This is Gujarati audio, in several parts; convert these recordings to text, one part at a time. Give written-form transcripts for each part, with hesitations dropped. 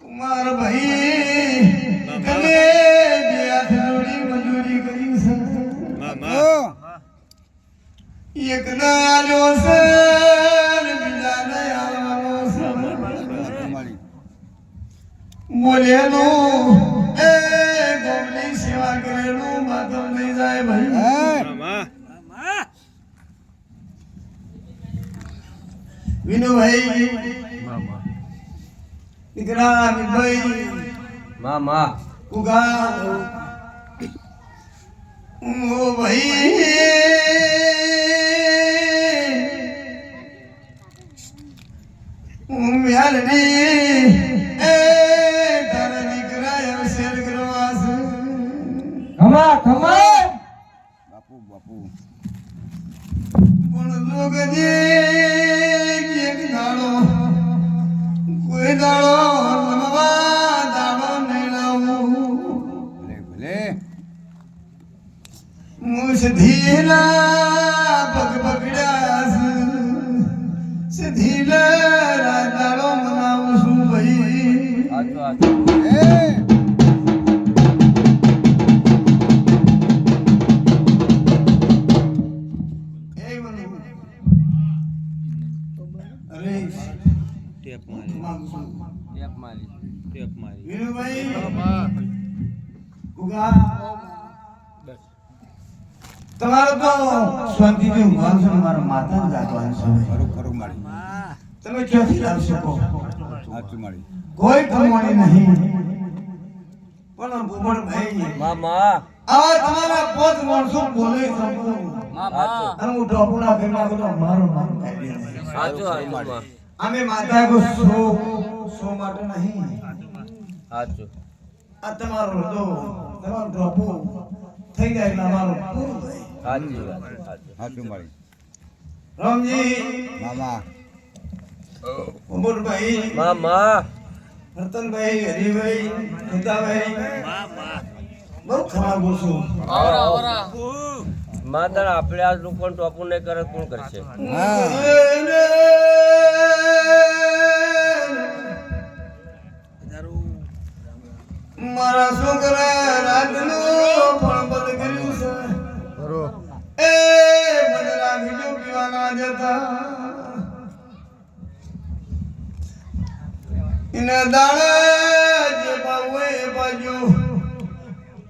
કુમાર ભાઈ તમે મજૂરી કરી છે એક ના આલ્યો છે બીજા ને આવવાનો છે બોલેલું એ ગોમની સેવા કરેલું માધવ નહીં જાય ભાઈ વિનુભાઈ દીકરા વિભાઈ મામા ઉગા ઓ ભાઈ મ્યાલની એ તારા દીકરા એમ શેર કરવા છે ખમા ખમા બાપુ બાપુ પણ લોગજી એક દાડો કોઈ દાડો રમવા દાડો નહીં લાવું ભલે ભલે મુસધીલા પગ પકડ્યા છે સીધીલા દાડો મનાવું છું ભાઈ આજો આજો અરે ટેપ મારી વિનુભાઈ ઉગા તમારો તો શાંતિથી ઊંઘવાનું છે મારા માતા જાગવાનું છે ખરું ખરું મારી તમે ક્યાંથી લાવી શકો સાચું મારી કોઈ કમાણી નહીં પણ ભૂમણભાઈ મામા આ તમારા પોત માણસો બોલે સંપૂ મામા અને હું ડોપુના કરી નાખું તો મારું નામ કાઢી દે સાચું સાચું અમે માતા કો સો માટે નહીં સાચું આ તમારો તો તમારો ડોપુ થઈ જાય એટલે અમારું પૂરું થાય સાચી વાત સાચું મારી રામજી મામા ઉમરભાઈ મામા રતનભાઈ હરિભાઈ ગીતાભાઈ બહુ ખરાબ છું માતા આપણે આ લોકો ટોપું નહીં કરે કોણ કરશે મારા છોકરા રાતનું પણ બંધ કર્યું છે એ બદલા બીજું પીવાના જતા એના દાણા જે પાવું એ બાજુ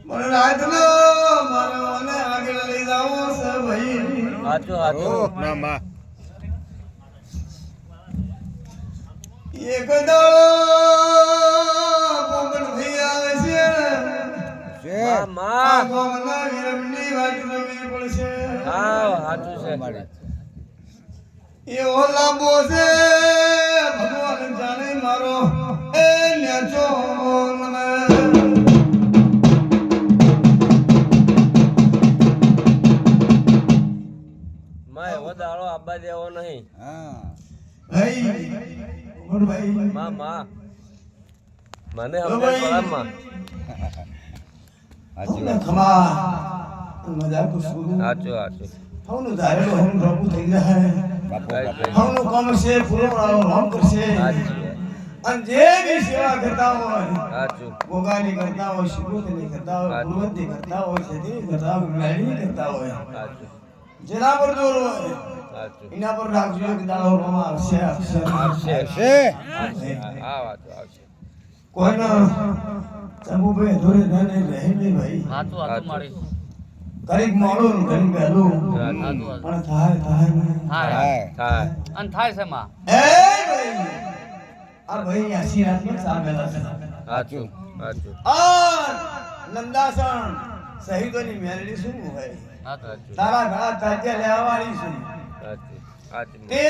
પણ રાતનો મારો મને આગળ લઈ જાવો છે ભાઈ સાચું સાચું મામા એક દાડો પગડ થઈ આવે છે મામા આ ગોમના વિરમની વાત રમી પડશે હા સાચું છે મારી એવો લાંબો છે ભગવાન જાણે મારો એ નેચો મને માં એવો દાડો આબા દેવો નહીં ભાઈ ગુડ ભાઈ મામા મને સમજે પડામાં તમને ખમા મજા કુશું સાચું સાચું હવનું ધારેલો હવનું ડોપું થઈ જાય હવનું કામ છે પૂરો રામ કરશે સાચી અને જે બી સેવા કરતા હોય સાચું ગોગાની કરતા હોય શિવોતની કરતા હોય ગુરુવંતી કરતા હોય સદી કરતા હોય મેળવી કરતા હોય સાચું જેના પર જોર હોય સાચું એના પર રાખજો કે દાડો રોમાં આવશે આવશે આ વાત આવશે કોઈના ચંબુભાઈ અધૂરે રહે નહીં ભાઈ સાચું સાચું મારી કરીક મોડું ઘણી વહેલું પણ થાય નહીં થાય અને થાય છે માં એ ભાઈ આ ભાઈ આશીર્વાદમાં સામેલા છે સાચું સાચું આ નંદાસણ શહીદોની મેલડી શું હોય સાચું તારા ઘણા તાજ્યા લેવાવાળી છું સાચું સાચું તે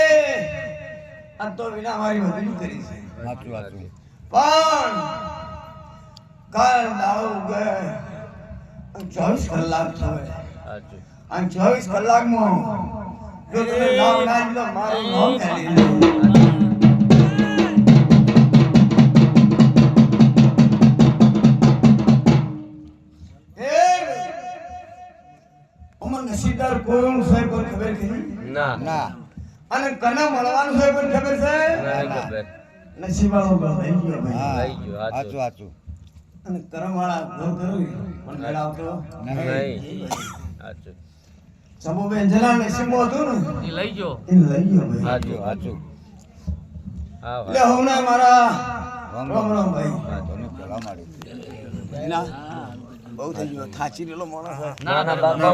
આ તો વિના મારી મજૂરી કરી છે સાચું સાચું પણ કાલ દાડો ઉગે 24 કલાક થયો સાચું અને 24 કલાકમાં જો તમે નામ ના લીધો મારું નામ ના લીધું નસીબદાર કોણ છે કોઈ ખબર કે ના ના અને કને મળવાનું છે કોઈ ખબર છે નહીં ખબર નસીબવાળો ભાઈ ગયો ભાઈ હા લઈ ગયો સાચું સાચું અને કરમવાળા ઘર કરવી પણ ઘર આવતો નહીં સાચું સમૂહબેન જેના નસીબમાં હતું ને એ લઈ ગયો એ લઈ ગયો ભાઈ સાચું સાચું હા એટલે હું ને મારા રામ રામ રામ ભાઈ તમે પેલા મારી ના બહુ થઈ ગયો થાચી રેલો માણસ ના ના બાપા